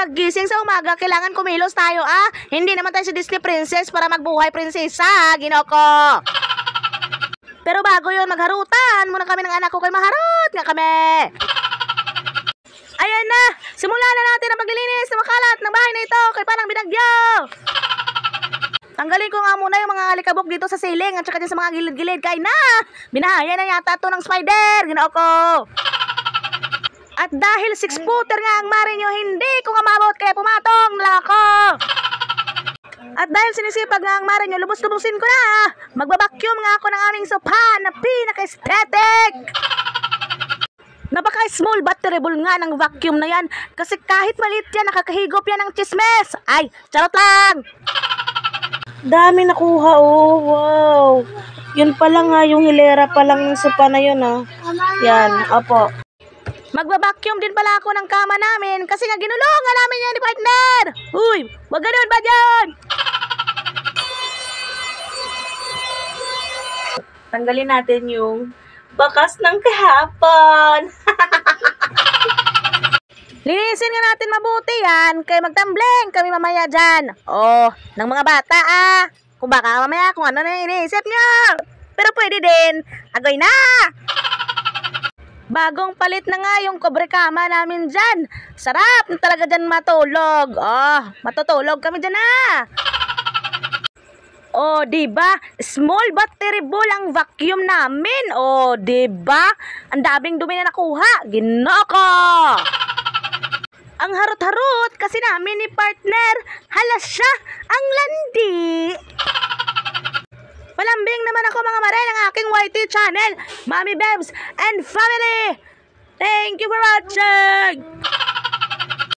paggising sa umaga, kailangan kumilos tayo, ah. Hindi naman tayo si Disney princess para magbuhay prinsesa, ginoko. Pero bago yun, magharutan muna kami ng anak ko kay maharot nga kami. Ayan na, simulan na natin ang paglilinis ng makalat ng bahay na ito kay parang binagyo. Tanggalin ko nga muna yung mga alikabok dito sa ceiling at saka dyan sa mga gilid-gilid. Kaya na, binahaya na yata ito ng spider, ginoko. At dahil 6-footer nga ang mare nyo, hindi ko nga mabot kaya pumatong lang ako. At dahil sinisipag nga ang mare nyo, lubos-lubusin ko na. Magbabacuum nga ako ng aming sofa na pinaka-aesthetic. Napaka-small but terrible nga ng vacuum na yan. Kasi kahit maliit yan, nakakahigop yan ng chismes. Ay, charot lang. Dami nakuha, oh. Wow. Yun pa lang ha, yung hilera pa lang ng sofa na yun ha. Yan, opo. Magbabacuum din pala ako ng kama namin kasi nga ginulungan namin yan ni partner. Uy, wag ganun ba dyan? Tanggalin natin yung bakas ng kahapon. Linisin nga natin mabuti yan kaya magtambleng kami mamaya dyan. Oh, ng mga bata ah. Kung baka mamaya kung ano na iniisip nyo. Pero pwede din. Agoy na! Bagong palit na nga yung kobre kama namin dyan. Sarap na talaga dyan matulog. Oh, matutulog kami dyan na. Oh, diba? Small but terrible ang vacuum namin. Oh, diba? Ang daming dumi na nakuha. Ginoko! Ang harot-harot kasi namin ni partner. Hala siya, ang landi. Malambing naman ako mga mare ng aking YT channel, Mommy Bebs and Family. Thank you for watching.